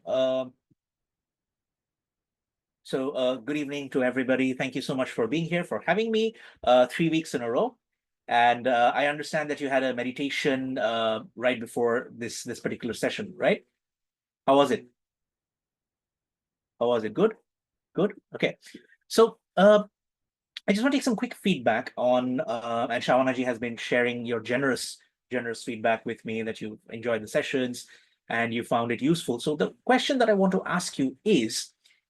Um, good evening to everybody. Thank you so much for being here, for having me 3 weeks in a row. And I understand that you had a meditation right before this particular session, right? How was it? How was it? Good? Good? Okay. So I just want to take some quick feedback on, and Shawanaji has been sharing your generous feedback with me that you enjoyed the sessions and you found it useful. So the question that I want to ask you is,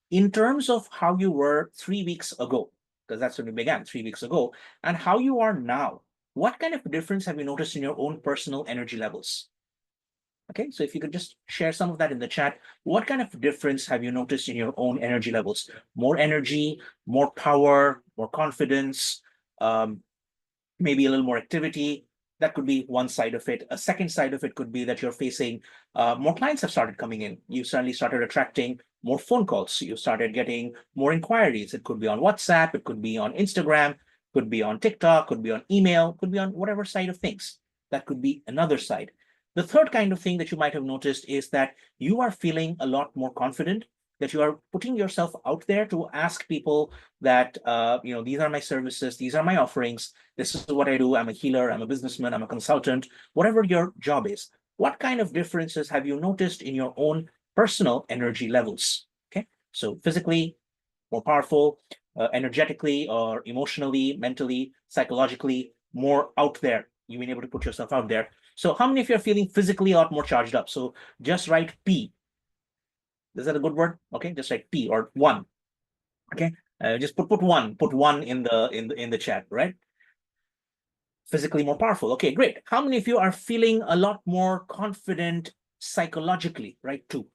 in terms of how you were 3 weeks ago, because that's when we began 3 weeks ago, and how you are now, what kind of difference have you noticed in your own personal energy levels? Okay, so if you could just share some of that in the chat, what kind of difference have you noticed in your own energy levels? More energy, more power, more confidence, um, maybe a little more activity. That could be one side of it. A second side of it could be that you're facing more clients have started coming in. You suddenly started attracting more phone calls. You started getting more inquiries. It could be on WhatsApp, it could be on Instagram, could be on TikTok, could be on email, could be on whatever side of things. That could be another side. The third kind of thing that you might have noticed is that you are feeling a lot more confident, that you are putting yourself out there to ask people that, these are my services, these are my offerings, this is what I do. I'm a healer, I'm a businessman, I'm a consultant, whatever your job is. What kind of differences have you noticed in your own personal energy levels? Okay, so physically, more powerful, energetically or emotionally, mentally, psychologically, more out there. You've been able to put yourself out there. So how many of you are feeling physically a lot more charged up? So just write P. Is that a good word? Okay, just write P or one. Okay, just put one. Put one in the chat, right? Physically more powerful. Okay, great. How many of you are feeling a lot more confident psychologically, right? Two.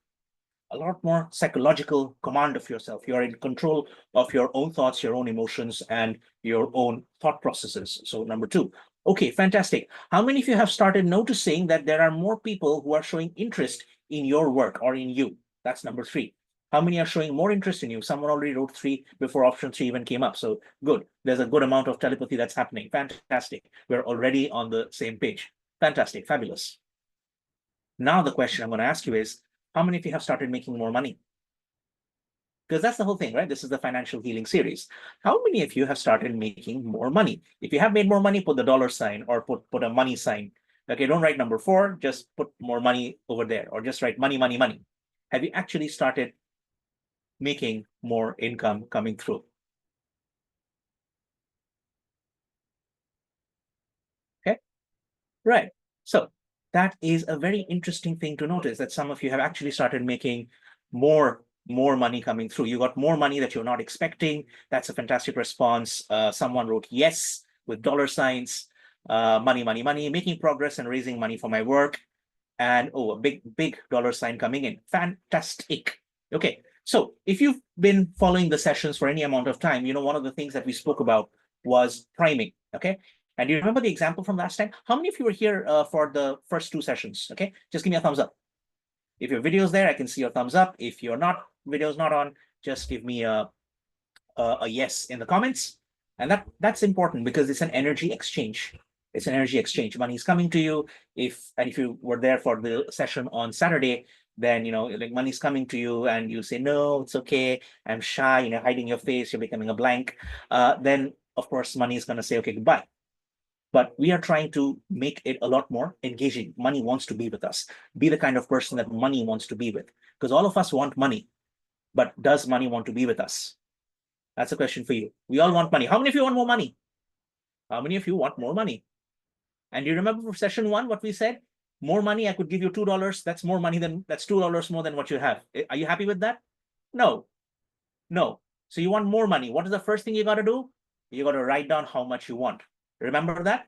A lot more psychological command of yourself. You're in control of your own thoughts, your own emotions, and your own thought processes. So, number two. Okay, fantastic. How many of you have started noticing that there are more people who are showing interest in your work or in you? That's number three. How many are showing more interest in you? Someone already wrote three before option three even came up. So, good. There's a good amount of telepathy that's happening. Fantastic. We're already on the same page. Fantastic. Fabulous. Now, the question I'm going to ask you is, how many of you have started making more money? Because that's the whole thing, right? This is the financial healing series. How many of you have started making more money? If you have made more money, put the dollar sign or put a money sign. Okay, don't write number 4, just put more money over there, or just write money, money, money. Have you actually started making more income coming through? Okay, right. So that is a very interesting thing to notice, that some of you have actually started making more money coming through. You got more money that you're not expecting. That's a fantastic response. Someone wrote yes with dollar signs. Money, money, money, making progress and raising money for my work. And a big dollar sign coming in. Fantastic. Okay, so if you've been following the sessions for any amount of time, one of the things that we spoke about was priming. Okay, and do you remember the example from last time? How many of you were here for the first 2 sessions? Okay, just give me a thumbs up. If your video's there, I can see your thumbs up. If your video's not on, just give me a yes in the comments. And that's important because it's an energy exchange. It's an energy exchange. Money is coming to you. If you were there for the session on Saturday, then like money's coming to you and you say, no, it's okay, I'm shy, hiding your face, you're becoming a blank. Then of course money is going to say, okay, goodbye. But we are trying to make it a lot more engaging. Money wants to be with us. Be the kind of person that money wants to be with. Because all of us want money, but does money want to be with us? That's a question for you. We all want money. How many of you want more money? How many of you want more money? And you remember for session 1 what we said? More money, I could give you $2. That's more money that's $2 more than what you have. Are you happy with that? No. No. So you want more money. What is the first thing you got to do? You got to write down how much you want. Remember that?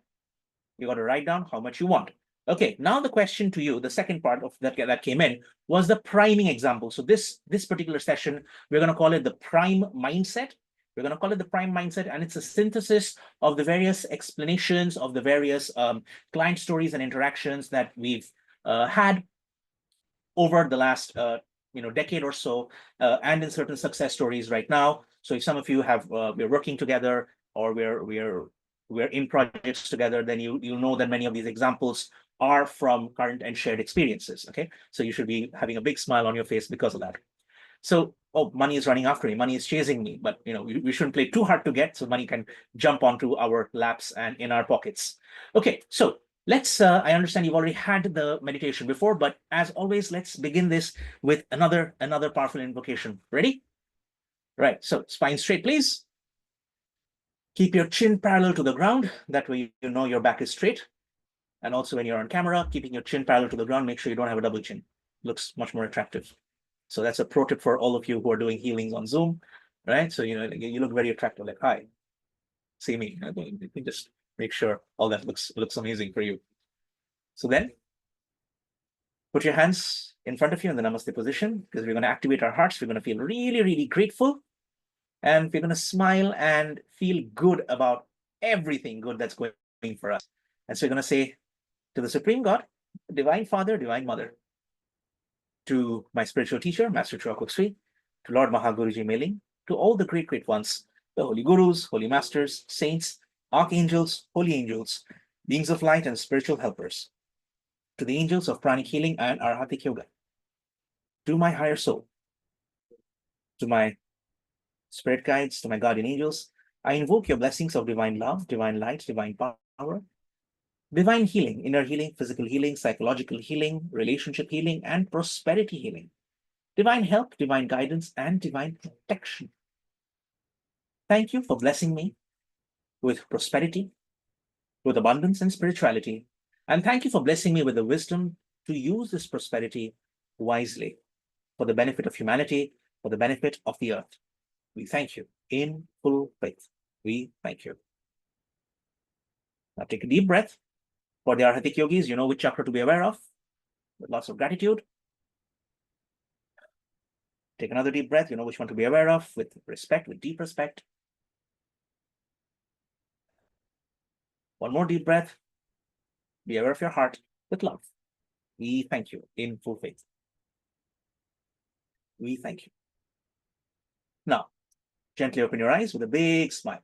You got to write down how much you want. Okay, now the question to you, the second part of that came in was the priming example. So this particular session, we're going to call it the prime mindset. We're going to call it the prime mindset, and it's a synthesis of the various explanations of the various client stories and interactions that we've had over the last decade or so, and in certain success stories right now. So if some of you have we're working together, or we're in projects together, then you know that many of these examples are from current and shared experiences. Okay, so you should be having a big smile on your face because of that. So, oh, money is running after me, money is chasing me, but we shouldn't play too hard to get, so money can jump onto our laps and in our pockets. Okay, so let's, I understand you've already had the meditation before, but as always, let's begin this with another powerful invocation. Ready? Right, so spine straight, please. Keep your chin parallel to the ground. That way you know your back is straight. And also when you're on camera, keeping your chin parallel to the ground, make sure you don't have a double chin. Looks much more attractive. So that's a pro tip for all of you who are doing healings on Zoom, right? So, you look very attractive, like, hi, see me. You can just make sure all that looks amazing for you. So then put your hands in front of you in the Namaste position, because we're going to activate our hearts. We're going to feel really, really grateful. And we're going to smile and feel good about everything good that's going for us. And so we're going to say to the Supreme God, Divine Father, Divine Mother, to my spiritual teacher, Master Choa Sri, to Lord Mahaguruji Mailing, to all the great, great ones, the holy gurus, holy masters, saints, archangels, holy angels, beings of light and spiritual helpers, to the angels of pranic healing and arhatic yoga, to my higher soul, to my spirit guides, to my guardian angels, I invoke your blessings of divine love, divine light, divine power, divine healing, inner healing, physical healing, psychological healing, relationship healing, and prosperity healing, divine help, divine guidance, and divine protection. Thank you for blessing me with prosperity, with abundance and spirituality. And thank you for blessing me with the wisdom to use this prosperity wisely for the benefit of humanity, for the benefit of the earth. We thank you in full faith. We thank you. Now take a deep breath. For the Arhatic yogis, you know which chakra to be aware of, with lots of gratitude. Take another deep breath. You know which one to be aware of, with respect, with deep respect. One more deep breath. Be aware of your heart with love. We thank you in full faith. We thank you. Now, gently open your eyes with a big smile.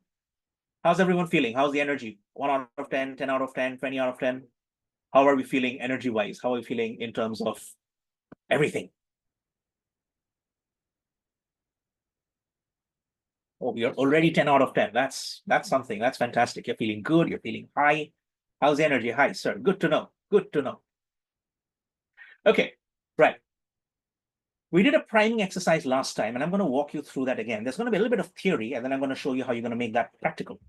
How's everyone feeling? How's the energy? 1 out of 10, 10 out of 10, 20 out of 10? How are we feeling energy-wise? How are we feeling in terms of everything? Oh, you're already 10 out of 10. That's something. That's fantastic. You're feeling good. You're feeling high. How's the energy? High, sir. Good to know. Good to know. Okay, right. We did a priming exercise last time, and I'm going to walk you through that again. There's going to be a little bit of theory, and then I'm going to show you how you're going to make that practical.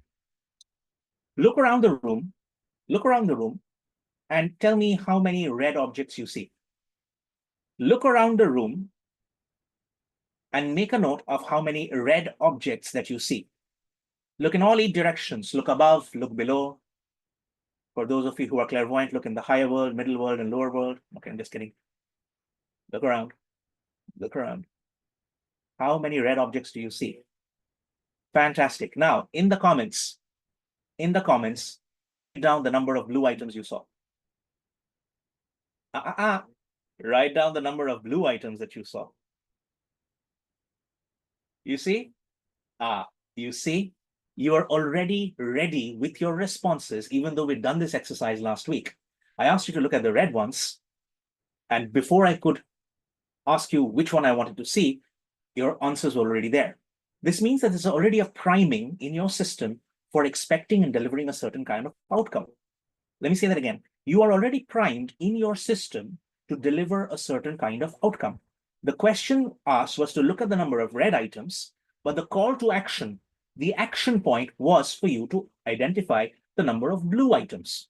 Look around the room. Look around the room and tell me how many red objects you see. Look around the room and make a note of how many red objects that you see. Look in all 8 directions. Look above, look below. For those of you who are clairvoyant, look in the higher world, middle world, and lower world. Okay, I'm just kidding. Look around. Look around. How many red objects do you see? Fantastic. Now, in the comments, write down the number of blue items you saw. Write down the number of blue items that you saw. You see? You see? You are already ready with your responses, even though we've done this exercise last week. I asked you to look at the red ones, and before I could ask you which one I wanted to see, your answers were already there. This means that there's already a priming in your system for expecting and delivering a certain kind of outcome. Let me say that again. You are already primed in your system to deliver a certain kind of outcome. The question asked was to look at the number of red items, but the call to action, the action point, was for you to identify the number of blue items.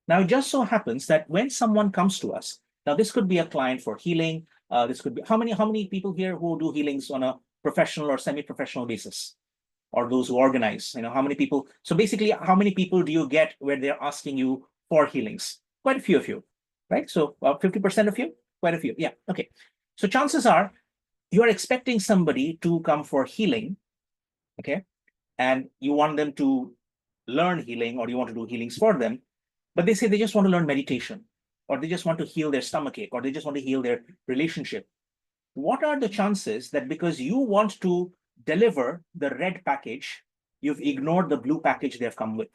Now, it just so happens that when someone comes to us, now this could be a client for healing. This could be how many people here who do healings on a professional or semi-professional basis, or those who organize? How many people? So basically, how many people do you get where they're asking you for healings? Quite a few of you, right? So 50% of you, quite a few. Yeah, okay. So chances are you are expecting somebody to come for healing, okay? And you want them to learn healing, or you want to do healings for them, but they say they just want to learn meditation, or they just want to heal their stomachache, or they just want to heal their relationship. What are the chances that because you want to deliver the red package, you've ignored the blue package they've come with?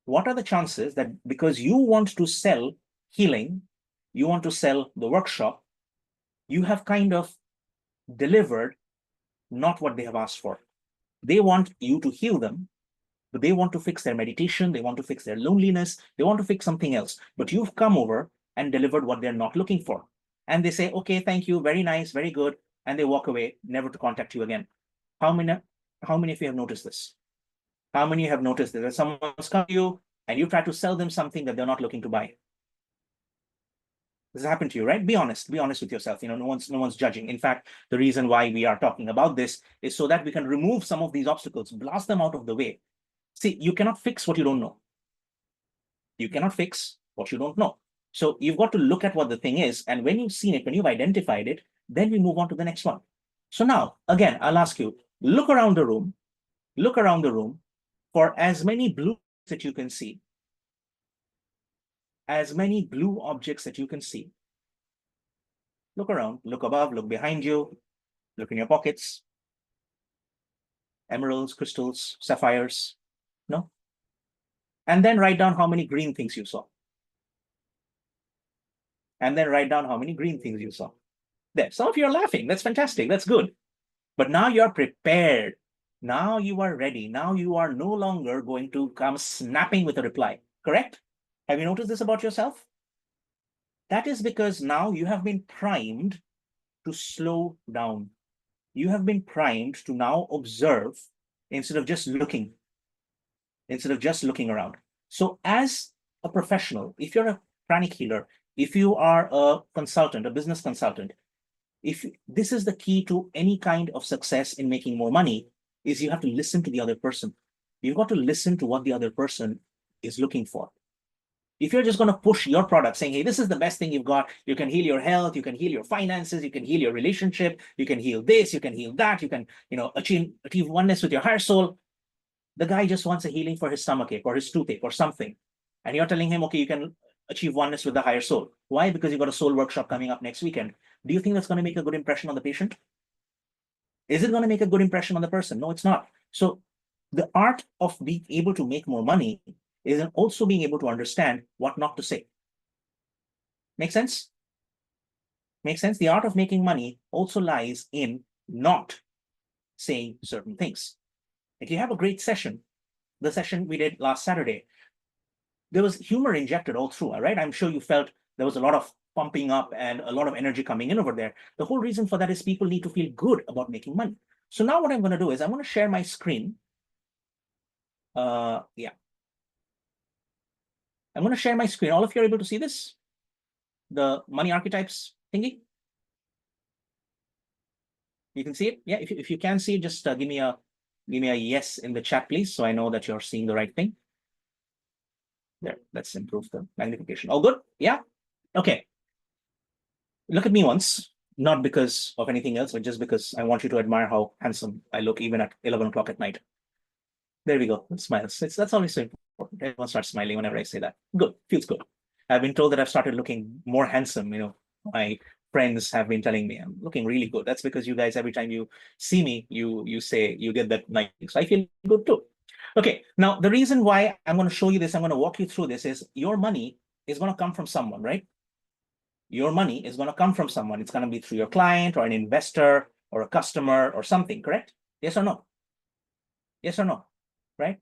what are the chances that because you want to sell healing, you want to sell the workshop, you have kind of delivered not what they have asked for. They want you to heal them, but they want to fix their meditation, they want to fix their loneliness, they want to fix something else. But you've come over and delivered what they're not looking for. And they say, okay, thank you, very nice, very good. And they walk away, never to contact you again. How many of you have noticed this? How many have noticed that someone's come to you and you try to sell them something that they're not looking to buy? This has happened to you, right? Be honest with yourself. No one's judging. In fact, the reason why we are talking about this is so that we can remove some of these obstacles, blast them out of the way. See, you cannot fix what you don't know. You cannot fix what you don't know. So you've got to look at what the thing is. And when you've seen it, when you've identified it, then we move on to the next one. So now, again, I'll ask you, look around the room for as many blue that you can see, as many blue objects that you can see. Look around, look above, look behind you, look in your pockets. Emeralds, crystals, sapphires, no? And then write down how many green things you saw. And then write down how many green things you saw. There, some of you are laughing. That's fantastic. That's good. But now you're prepared. Now you are ready. Now you are no longer going to come snapping with a reply. Correct? Have you noticed this about yourself? That is because now you have been primed to slow down. You have been primed to now observe instead of just looking around. So as a professional, if you're a pranic healer, if you are a consultant, a business consultant, if this is the key to any kind of success in making more money, is you have to listen to the other person. You've got to listen to what the other person is looking for. If you're just going to push your product saying, hey, this is the best thing you've got, you can heal your health, you can heal your finances, you can heal your relationship, you can heal this, you can heal that, you can, achieve oneness with your higher soul. The guy just wants a healing for his stomachache or his toothache or something. And you're telling him, okay, you can achieve oneness with the higher soul. Why? Because you've got a soul workshop coming up next weekend. Do you think that's going to make a good impression on the patient? Is it going to make a good impression on the person? No, it's not. So the art of being able to make more money is also being able to understand what not to say. Make sense? Make sense? The art of making money also lies in not saying certain things. If you have a great session, the session we did last Saturday, there was humor injected all through, right? I'm sure you felt there was a lot of pumping up and a lot of energy coming in over there. The whole reason for that is people need to feel good about making money. So now what I'm going to do is I'm going to share my screen. Yeah. I'm going to share my screen. All of you are able to see this? The money archetypes thingy? You can see it? Yeah, if you can see it, just give me a yes in the chat, please, so I know that you're seeing the right thing. There, let's improve the magnification. All good? Yeah? Okay. Look at me once, not because of anything else, but just because I want you to admire how handsome I look even at 11 o'clock at night. There we go. Smiles. That's always so important. Everyone starts smiling whenever I say that. Good. Feels good. I've been told that I've started looking more handsome. My friends have been telling me I'm looking really good. That's because you guys, every time you see me, you say you get that nice. So I feel good too. Okay. Now, the reason why I'm going to show you this, I'm going to walk you through this is your money is going to come from someone, right? Your money is going to come from someone. It's going to be through your client or an investor or a customer or something, correct? Yes or no? Yes or no? Right?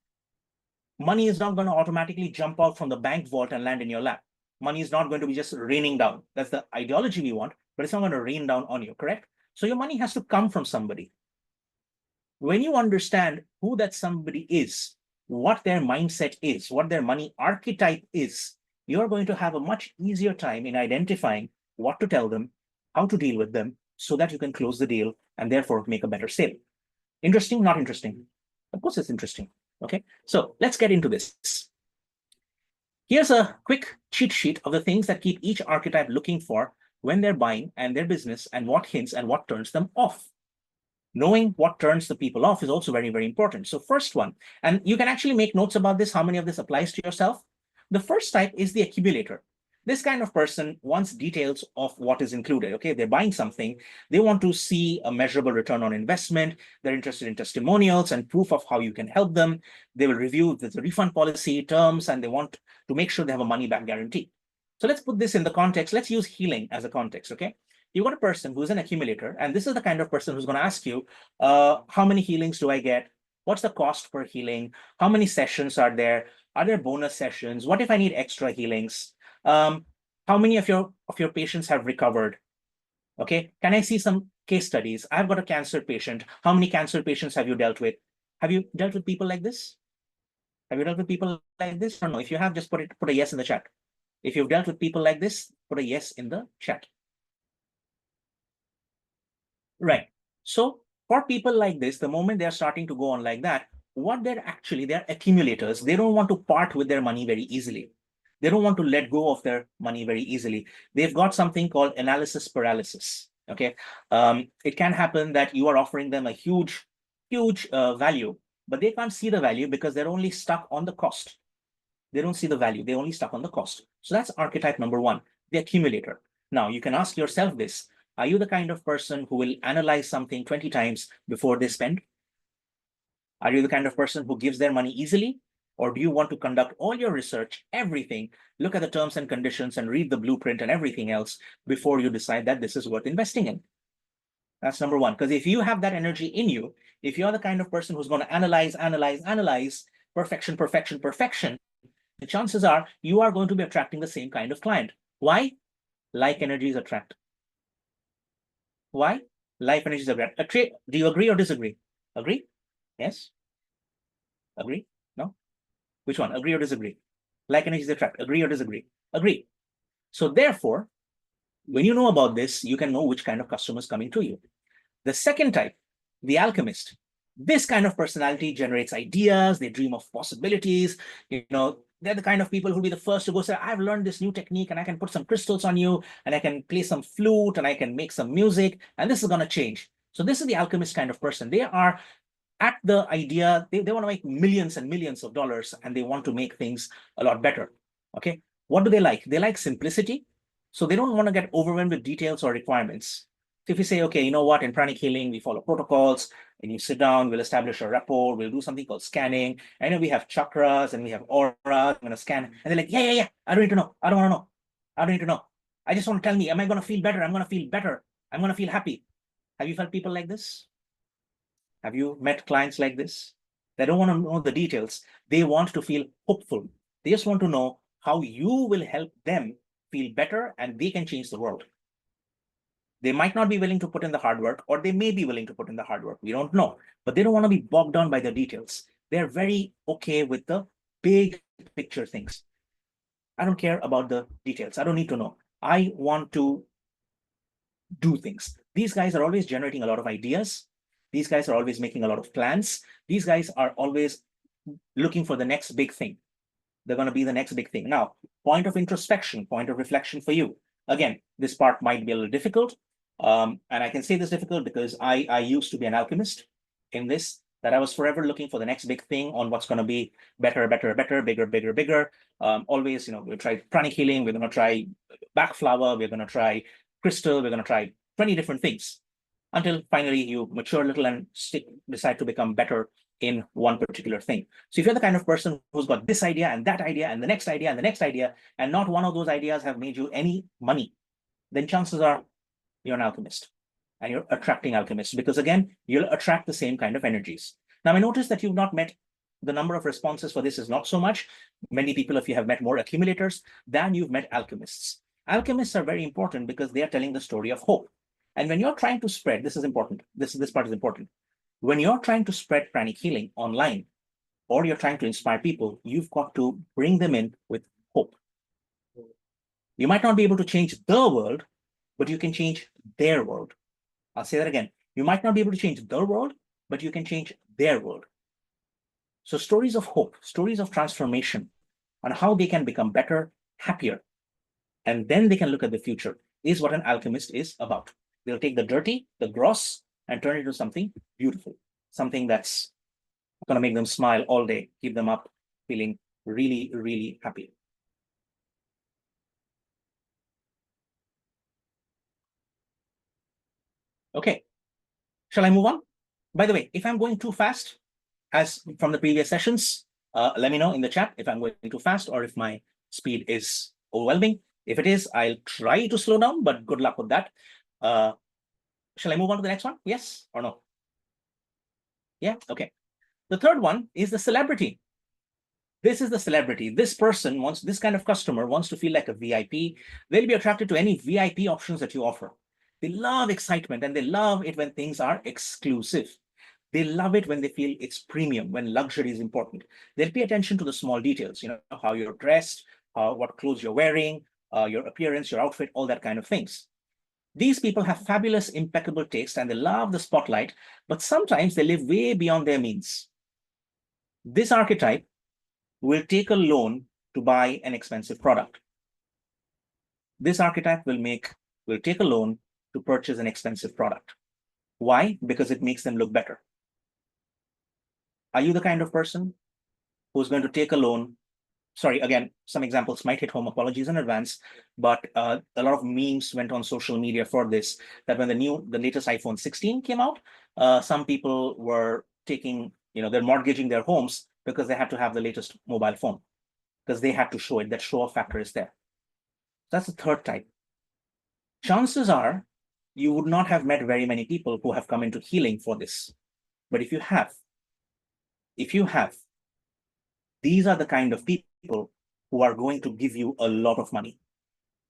Money is not going to automatically jump out from the bank vault and land in your lap. Money is not going to be just raining down. That's the ideology we want, but it's not going to rain down on you, correct? So your money has to come from somebody. When you understand who that somebody is, what their mindset is, what their money archetype is, you're going to have a much easier time in identifying what to tell them, how to deal with them, so that you can close the deal and therefore make a better sale. Interesting? Not interesting? Of course it's interesting. Okay, so let's get into this. Here's a quick cheat sheet of the things that keep each archetype looking for when they're buying and their business, and what hints and what turns them off. Knowing what turns the people off is also very, very important. So first one, and you can actually make notes about this, how many of this applies to yourself. The first type is the accumulator. This kind of person wants details of what is included. Okay, they're buying something. They want to see a measurable return on investment. They're interested in testimonials and proof of how you can help them. They will review the refund policy terms, and they want to make sure they have a money back guarantee. So let's put this in the context. Let's use healing as a context. Okay, you've got a person who's an accumulator, and this is the kind of person who's going to ask you, how many healings do I get? What's the cost per healing? How many sessions are there? Are there bonus sessions? What if I need extra healings? How many of your patients have recovered? Okay, can I see some case studies? I've got a cancer patient. How many cancer patients have you dealt with? Have you dealt with people like this? Have you dealt with people like this or no? If you have, just put a yes in the chat. If you've dealt with people like this, put a yes in the chat. Right. So for people like this, the moment they're starting to go on like that, what they're accumulators. They don't want to part with their money very easily. They don't want to let go of their money very easily. They've got something called analysis paralysis. Okay. It can happen that you are offering them a huge value, but they can't see the value because they're only stuck on the cost. They don't see the value. They're only stuck on the cost. So that's archetype number one, the accumulator. Now you can ask yourself this. Are you the kind of person who will analyze something 20 times before they spend? Are you the kind of person who gives their money easily? Or do you want to conduct all your research, everything, look at the terms and conditions and read the blueprint and everything else before you decide that this is worth investing in? That's number one. Because if you have that energy in you, if you're the kind of person who's going to analyze, perfection, the chances are you are going to be attracting the same kind of client. Why? Like energies attract. Why? Like energies attract. Do you agree or disagree? Agree? Yes? Agree? No? Which one? Agree or disagree? Like energies attract. Agree or disagree? Agree. So therefore, when you know about this, you can know which kind of customer is coming to you. The second type, the alchemist. This kind of personality generates ideas. They dream of possibilities. They're the kind of people who'll be the first to go say, I've learned this new technique and I can put some crystals on you and I can play some flute and I can make some music and this is going to change. So this is the alchemist kind of person. They are at the idea, they want to make millions and millions of dollars and they want to make things a lot better. Okay. What do they like? They like simplicity. So they don't want to get overwhelmed with details or requirements. So if you say, okay, you know what, in pranic healing, we follow protocols and you sit down, we'll establish a rapport, we'll do something called scanning. I know we have chakras and we have auras, I'm going to scan. And they're like, yeah. I don't need to know. I don't want to know. I don't need to know. I just want to tell me, am I going to feel better? I'm going to feel better. I'm going to feel happy. Have you felt people like this? Have you met clients like this? They don't want to know the details. They want to feel hopeful. They just want to know how you will help them feel better and they can change the world. They might not be willing to put in the hard work, or they may be willing to put in the hard work. We don't know, but they don't want to be bogged down by the details. They're very okay with the big picture things. I don't care about the details. I don't need to know. I want to do things. These guys are always generating a lot of ideas. These guys are always making a lot of plans. These guys are always looking for the next big thing. They're going to be the next big thing. Now, point of introspection, point of reflection for you. Again, this part might be a little difficult. And I can say this difficult because I used to be an alchemist in this, that I was forever looking for the next big thing on what's going to be better, bigger. Always, we'll try pranic healing. We're going to try back flower. We're going to try crystal. We're going to try 20 different things until finally you mature a little and decide to become better in one particular thing. So if you're the kind of person who's got this idea and that idea and the next idea and the next idea, and not one of those ideas have made you any money, then chances are you're an alchemist and you're attracting alchemists, because again, you'll attract the same kind of energies. Now, I noticed that you've not met, the number of responses for this is not so much. Many people, if you have met more accumulators than you've met alchemists. Alchemists are very important because they are telling the story of hope. And when you're trying to spread, this is important. This part is important. When you're trying to spread pranic healing online, or you're trying to inspire people, you've got to bring them in with hope. You might not be able to change the world, but you can change their world. I'll say that again. You might not be able to change the world, but you can change their world. So stories of hope, stories of transformation on how they can become better, happier, and then they can look at the future is what an alchemist is about. They'll take the dirty, the gross, and turn it into something beautiful, something that's going to make them smile all day, keep them up feeling really, really happy. Okay, shall I move on? By the way, if I'm going too fast, as from the previous sessions, let me know in the chat if I'm going too fast or if my speed is overwhelming. If it is, I'll try to slow down, but good luck with that. Shall I move on to the next one? Yes or no? Yeah, okay. The third one is the celebrity. This is the celebrity. This person wants, this kind of customer wants to feel like a VIP. They'll be attracted to any VIP options that you offer. They love excitement and they love it when things are exclusive. They love it when they feel it's premium, when luxury is important. They'll pay attention to the small details, how you're dressed, what clothes you're wearing, your appearance, your outfit, all that kind of things. These people have fabulous, impeccable taste and they love the spotlight, but sometimes they live way beyond their means. This archetype will take a loan to buy an expensive product. This archetype will take a loan to purchase an expensive product. Why? Because it makes them look better. Are you the kind of person who's going to take a loan? Sorry, again, some examples might hit home, apologies in advance, but a lot of memes went on social media for this, that when the latest iPhone 16 came out, some people were they're mortgaging their homes because they had to have the latest mobile phone, because they had to show it, that show off factor is there. That's the third type. Chances are you would not have met very many people who have come into healing for this. But if you have, these are the kind of people who are going to give you a lot of money.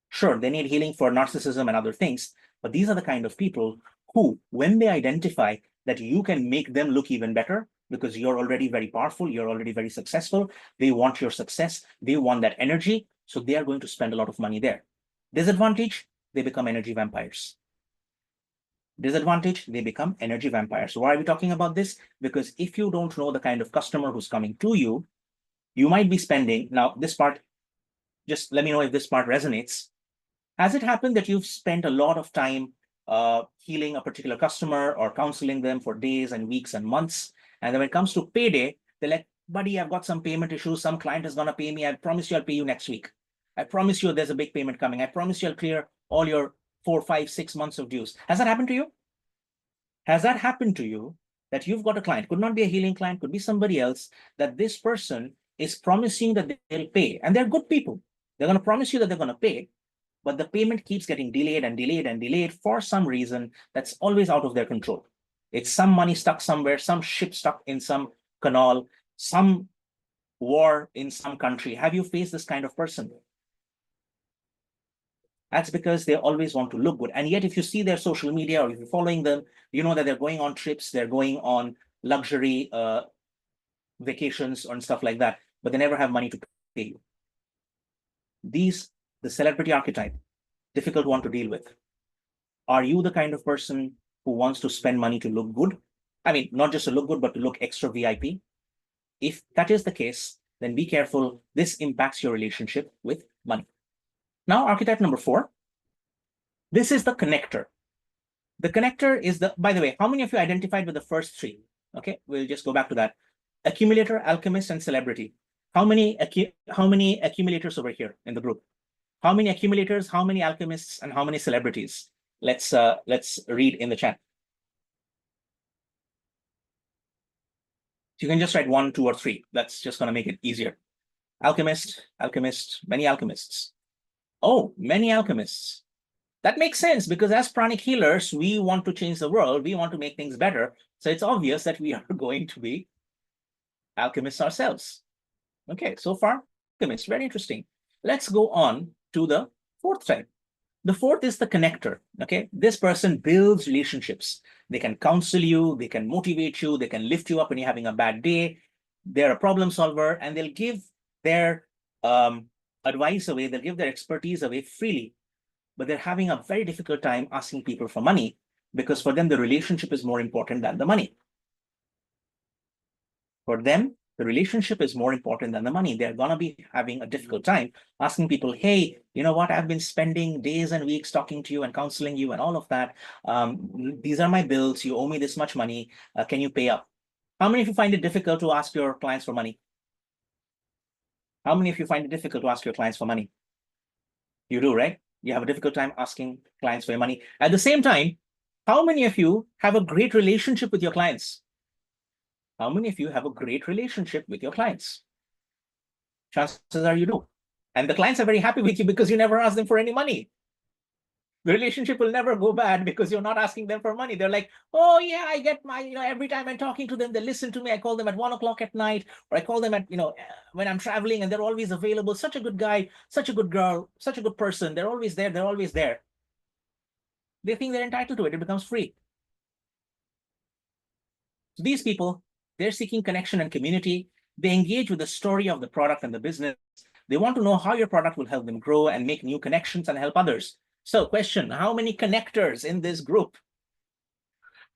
Sure, they need healing for narcissism and other things, but these are the kind of people who, when they identify that you can make them look even better because you're already very powerful, you're already very successful, they want your success, they want that energy, so they are going to spend a lot of money there. Disadvantage, they become energy vampires. Disadvantage, they become energy vampires. Why are we talking about this? Because if you don't know the kind of customer who's coming to you, you might be spending, now this part, just let me know if this part resonates. Has it happened that you've spent a lot of time healing a particular customer or counseling them for days and weeks and months, and then when it comes to payday, they're like, buddy, I've got some payment issues, some client is going to pay me, I promise you I'll pay you next week, I promise you there's a big payment coming, I promise you I'll clear all your 4, 5, 6 months of dues? Has that happened to you? Has that happened to you, that you've got a client, could not be a healing client, could be somebody else, that this person is promising that they'll pay, and they're good people, they're going to promise you that they're going to pay, but the payment keeps getting delayed and delayed and delayed for some reason that's always out of their control. It's some money stuck somewhere, some ship stuck in some canal, some war in some country. Have you faced this kind of person? That's because they always want to look good. And yet, if you see their social media or if you're following them, you know that they're going on trips, they're going on luxury vacations and stuff like that, but they never have money to pay you. The celebrity archetype, difficult one to deal with. Are you the kind of person who wants to spend money to look good? I mean, not just to look good, but to look extra VIP. If that is the case, then be careful. This impacts your relationship with money. Now, archetype number 4. This is the connector. The connector is by the way, how many of you identified with the first 3? Okay, we'll just go back to that. Accumulator, alchemist, and celebrity. How many accumulators over here in the group? How many accumulators, how many alchemists, and how many celebrities? Let's read in the chat. You can just write 1, 2, or 3. That's just going to make it easier. Alchemist, many alchemists. Oh, many alchemists. That makes sense because as pranic healers, we want to change the world. We want to make things better. So it's obvious that we are going to be alchemists ourselves. Okay, so far, alchemists, very interesting. Let's go on to the 4th type. The 4th is the connector. Okay, this person builds relationships. They can counsel you, they can motivate you, they can lift you up when you're having a bad day. They're a problem solver, and they'll give their advice away, they'll give their expertise away freely. But they're having a very difficult time asking people for money because for them, the relationship is more important than the money. For them, the relationship is more important than the money. They're going to be having a difficult time asking people, hey, you know what? I've been spending days and weeks talking to you and counseling you and all of that. These are my bills. You owe me this much money. Can you pay up? How many of you find it difficult to ask your clients for money? How many of you find it difficult to ask your clients for money? You do, right? You have a difficult time asking clients for your money. At the same time, How many of you have a great relationship with your clients? How many of you have a great relationship with your clients? Chances are you do. And the clients are very happy with you because you never ask them for any money. The relationship will never go bad because you're not asking them for money. They're like, oh yeah, I get my, every time I'm talking to them, they listen to me. I call them at 1 o'clock at night, or I call them at, when I'm traveling, and they're always available. Such a good guy, such a good girl, such a good person. They're always there. They're always there. They think they're entitled to it. It becomes free. So these people, they're seeking connection and community. They engage with the story of the product and the business. They want to know how your product will help them grow and make new connections and help others. So question, how many connectors in this group?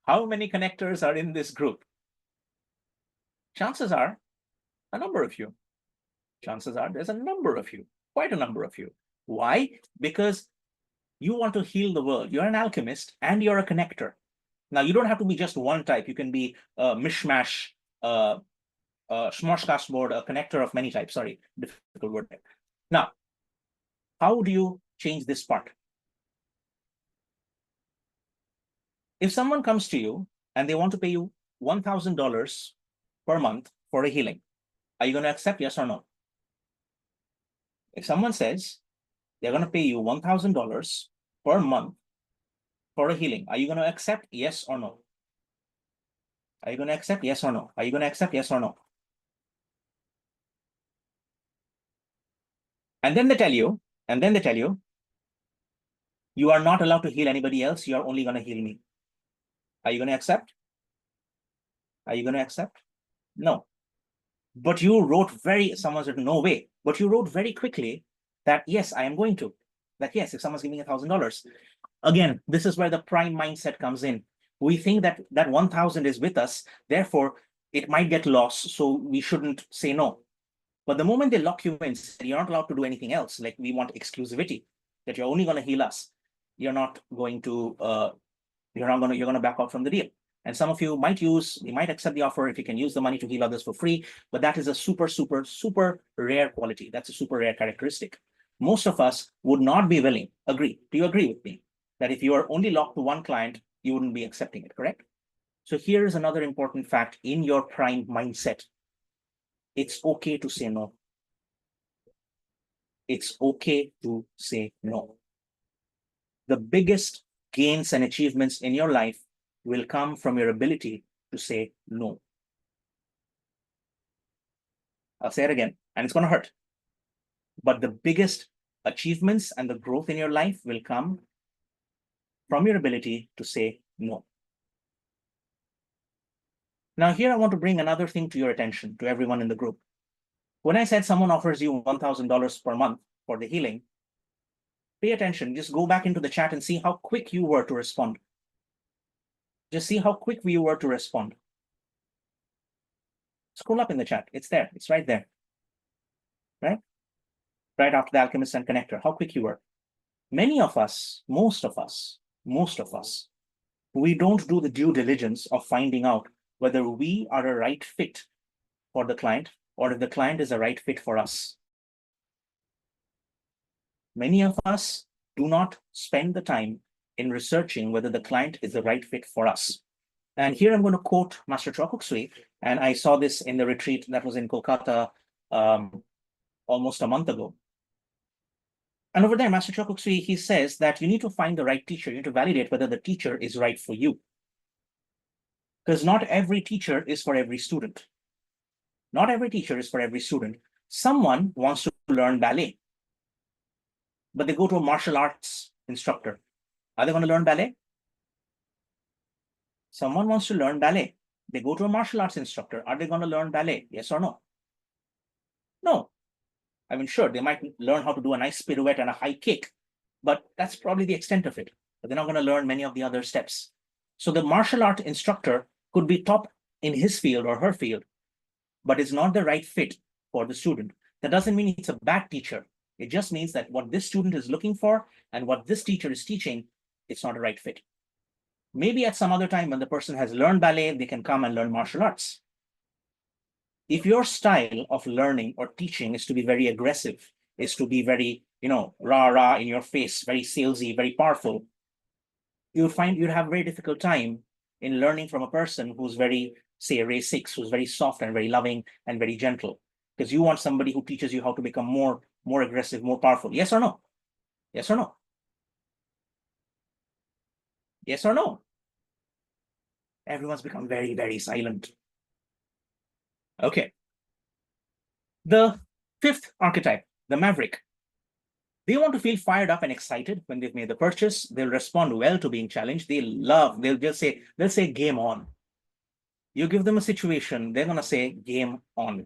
How many connectors are in this group? Chances are a number of you. Chances are there's a number of you, quite a number of you. Why? Because you want to heal the world. You're an alchemist and you're a connector. Now, you don't have to be just one type. You can be a mishmash, smorgasbord, a connector of many types. Sorry, difficult word. Now, how do you change this part? If someone comes to you and they want to pay you $1,000 per month for a healing, are you going to accept, yes or no? If someone says they're going to pay you $1,000 per month for a healing, are you going to accept, yes or no? Are you going to accept, yes or no? Are you going to accept, yes or no? And then they tell you, you are not allowed to heal anybody else. You are only going to heal me. Are you going to accept? Are you going to accept? No. But you wrote someone's written, no way. But you wrote very quickly that, yes, I am going to. That, yes, if someone's giving $1,000. Again, this is where the prime mindset comes in. We think that 1,000 is with us. Therefore, it might get lost. So we shouldn't say no. But the moment they lock you in, you're not allowed to do anything else. Like, we want exclusivity, that you're only going to heal us. You're going to back out from the deal. And some of you might accept the offer if you can use the money to heal others for free, but that is a super, super, super rare quality. That's a super rare characteristic. Most of us would not be willing. Agree. Do you agree with me that if you are only locked to one client, you wouldn't be accepting it, correct? So here is another important fact in your prime mindset. It's okay to say no. It's okay to say no. The biggest gains and achievements in your life will come from your ability to say no. I'll say it again, and it's going to hurt. But the biggest achievements and the growth in your life will come from your ability to say no. Now, here I want to bring another thing to your attention, to everyone in the group. When I said someone offers you $1,000 per month for the healing, pay attention. Just go back into the chat and see how quick you were to respond. Just see how quick you were to respond. Scroll up in the chat. It's there. It's right there. Right? Right after the alchemist and connector. How quick you were. Many of us, most of us, we don't do the due diligence of finding out whether we are a right fit for the client or if the client is a right fit for us. Many of us do not spend the time in researching whether the client is the right fit for us. And here I'm going to quote Master Choa Sui, and I saw this in the retreat that was in Kolkata almost a month ago. And over there, Master Choa Sui, he says that you need to find the right teacher. You need to validate whether the teacher is right for you. Because not every teacher is for every student. Not every teacher is for every student. Someone wants to learn ballet, but they go to a martial arts instructor. Are they going to learn ballet? Someone wants to learn ballet. They go to a martial arts instructor. Are they going to learn ballet? Yes or no? No. I mean, sure, they might learn how to do a nice pirouette and a high kick, but that's probably the extent of it. But they're not going to learn many of the other steps. So the martial art instructor could be top in his field or her field, but it's not the right fit for the student. That doesn't mean it's a bad teacher. It just means that what this student is looking for and what this teacher is teaching, it's not a right fit. Maybe at some other time when the person has learned ballet, they can come and learn martial arts. If your style of learning or teaching is to be very aggressive, is to be very, rah-rah in your face, very salesy, very powerful, you'd have a very difficult time in learning from a person who's very, say, race 6, who's very soft and very loving and very gentle, because you want somebody who teaches you how to become more aggressive, more powerful. Yes or no? Yes or no? Yes or no? Everyone's become very, very silent. Okay. The fifth archetype, the maverick. They want to feel fired up and excited when they've made the purchase. They'll respond well to being challenged. They'll just say game on. You give them a situation, they're gonna say game on.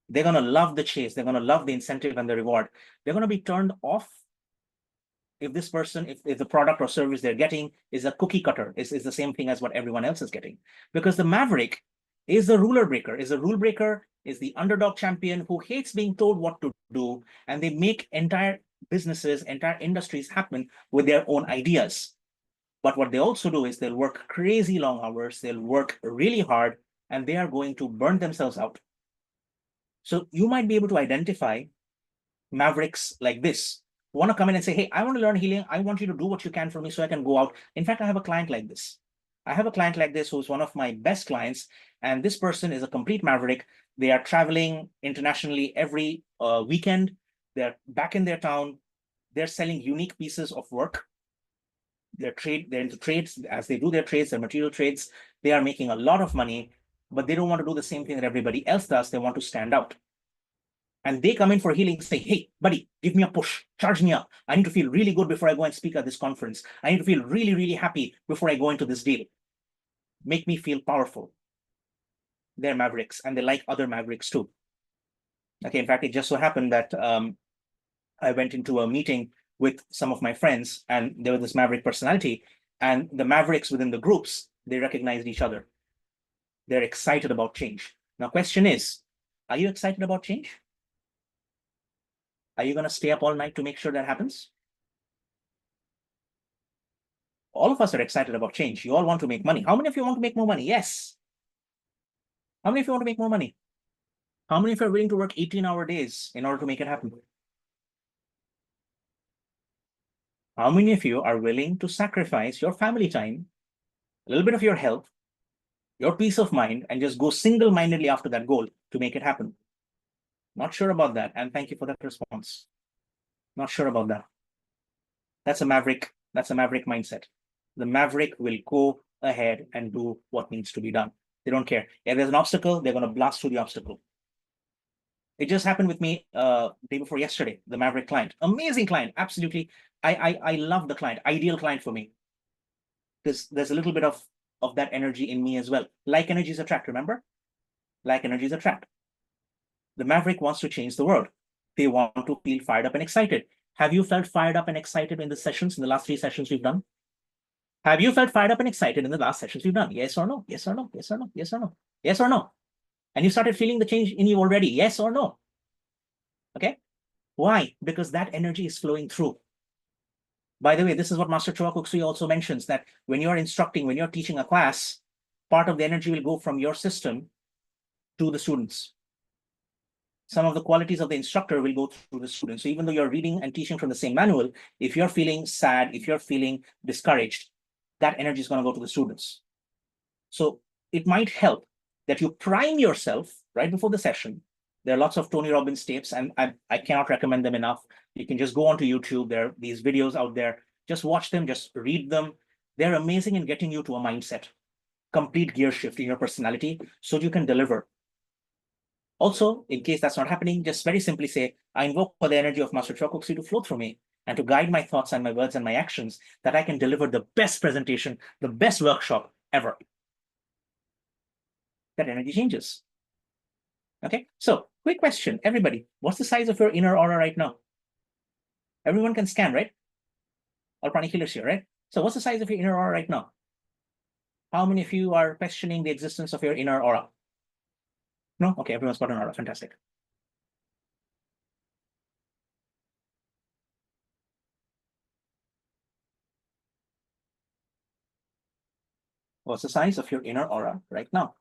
They're gonna love the chase. They're gonna love the incentive and the reward. They're gonna be turned off if this person, if the product or service they're getting is a cookie cutter, is the same thing as what everyone else is getting. Because the maverick is the ruler breaker, is the rule breaker, is the underdog champion who hates being told what to do, and they make entire businesses, entire industries happen with their own ideas. But what they also do is they'll work crazy long hours, they'll work really hard, and they are going to burn themselves out. So you might be able to identify mavericks like this who want to come in and say, hey, I want to learn healing. I want you to do what you can for me so I can go out. In fact, I have a client like this. I have a client like this who's one of my best clients. And this person is a complete maverick. They are traveling internationally every weekend. They're back in their town. They're selling unique pieces of work. They're into trades. As they do their trades, their material trades, they are making a lot of money, but they don't want to do the same thing that everybody else does. They want to stand out. And they come in for healing, say, hey, buddy, give me a push, charge me up. I need to feel really good before I go and speak at this conference. I need to feel really, really happy before I go into this deal. Make me feel powerful. They're mavericks, and they like other mavericks too. Okay, in fact, it just so happened that I went into a meeting with some of my friends, and there was this maverick personality, and the mavericks within the groups, they recognized each other. They're excited about change. Now, question is, are you excited about change? Are you going to stay up all night to make sure that happens? All of us are excited about change. You all want to make money. How many of you want to make more money? Yes. How many of you want to make more money? How many of you are willing to work 18-hour days in order to make it happen? How many of you are willing to sacrifice your family time, a little bit of your health, your peace of mind, and just go single-mindedly after that goal to make it happen? Not sure about that. And thank you for that response. Not sure about that. That's a maverick. That's a maverick mindset. The maverick will go ahead and do what needs to be done. They don't care. If there's an obstacle, they're going to blast through the obstacle. It just happened with me day before yesterday, the maverick client. Amazing client, absolutely. I love the client, ideal client for me. Because there's a little bit of that energy in me as well. Like energies attract, remember? Like energies attract. The maverick wants to change the world. They want to feel fired up and excited. Have you felt fired up and excited in the sessions, in the last 3 sessions we've done? Have you felt fired up and excited in the last sessions we've done? Yes or no? Yes or no? Yes or no? Yes or no? Yes or no? And you started feeling the change in you already. Yes or no? Okay. Why? Because that energy is flowing through. By the way, this is what Master Choa Kok Sui also mentions, that when you're instructing, when you're teaching a class, part of the energy will go from your system to the students. Some of the qualities of the instructor will go through the students. So even though you're reading and teaching from the same manual, if you're feeling sad, if you're feeling discouraged, that energy is going to go to the students. So it might help that you prime yourself right before the session. There are lots of Tony Robbins tapes, and I cannot recommend them enough. You can just go onto YouTube. There are these videos out there. Just watch them, just read them. They're amazing in getting you to a mindset, complete gear shift in your personality so you can deliver. Also, in case that's not happening, just very simply say, I invoke for the energy of Master Choa Kok Sui to flow through me and to guide my thoughts and my words and my actions, that I can deliver the best presentation, the best workshop ever. That energy changes. Okay, so quick question, everybody. What's the size of your inner aura right now? Everyone can scan, right? All pranic healers here, right? So what's the size of your inner aura right now? How many of you are questioning the existence of your inner aura? No? Okay, everyone's got an aura. Fantastic. What's the size of your inner aura right now?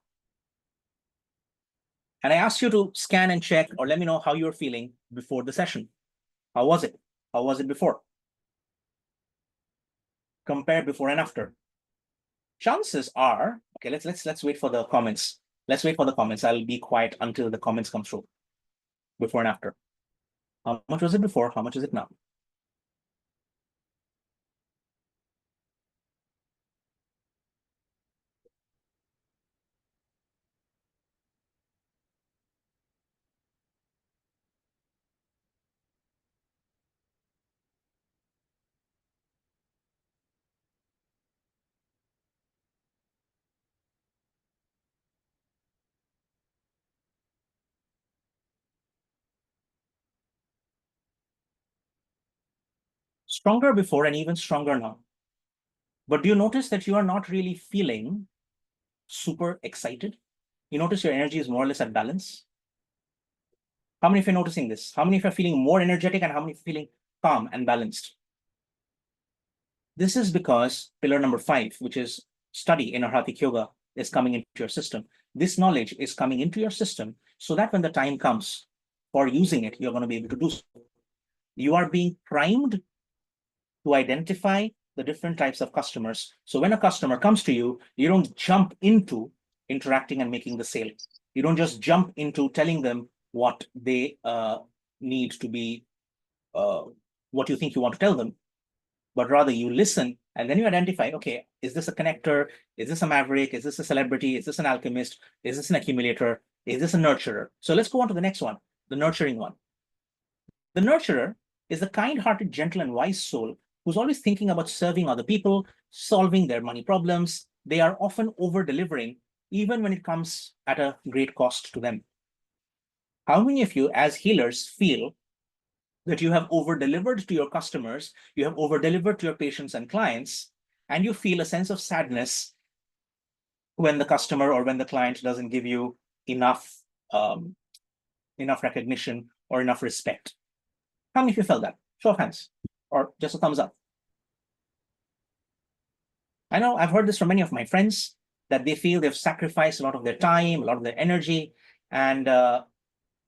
And I asked you to scan and check, or let me know how you're feeling before the session. How was it? How was it before? Compare before and after. Chances are, okay, let's wait for the comments. Let's wait for the comments. I'll be quiet until the comments come through. Before and after. How much was it before? How much is it now? Stronger before and even stronger now. But do you notice that you are not really feeling super excited? You notice your energy is more or less at balance. How many of you are noticing this? How many of you are feeling more energetic and how many are feeling calm and balanced? This is because pillar number 5, which is study in Arhatic Yoga, is coming into your system. This knowledge is coming into your system so that when the time comes for using it, you're going to be able to do so. You are being primed to identify the different types of customers. So when a customer comes to you, you don't jump into interacting and making the sale. You don't just jump into telling them what they need to be, what you think you want to tell them, but rather you listen and then you identify, okay, is this a connector? Is this a maverick? Is this a celebrity? Is this an alchemist? Is this an accumulator? Is this a nurturer? So let's go on to the next one, the nurturing one. The nurturer is the kind-hearted, gentle, and wise soul who's always thinking about serving other people, solving their money problems. They are often over-delivering, even when it comes at a great cost to them. How many of you, as healers, feel that you have over-delivered to your customers, you have over-delivered to your patients and clients, and you feel a sense of sadness when the customer or when the client doesn't give you enough, enough recognition or enough respect? How many of you felt that? Show of hands, or just a thumbs up. I know I've heard this from many of my friends that they feel they've sacrificed a lot of their time, a lot of their energy. And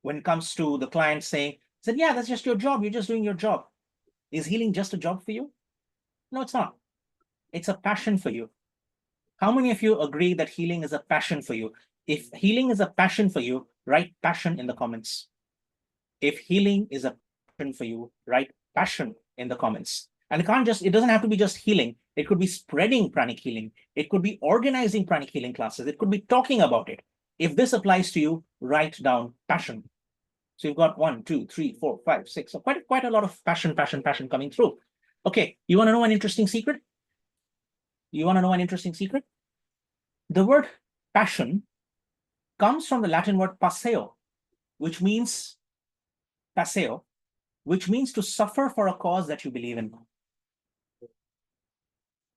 when it comes to the client saying, said, yeah, that's just your job. You're just doing your job. Is healing just a job for you? No, it's not. It's a passion for you. How many of you agree that healing is a passion for you? If healing is a passion for you, write passion in the comments. If healing is a passion for you, write passion in the comments. And it doesn't have to be just healing. It could be spreading pranic healing. It could be organizing pranic healing classes. It could be talking about it. If this applies to you, write down passion. So you've got 1, 2, 3, 4, 5, 6. So quite a lot of passion coming through. Okay, you want to know an interesting secret? You want to know an interesting secret? The word passion comes from the Latin word passeo, which means passeo, which means to suffer for a cause that you believe in.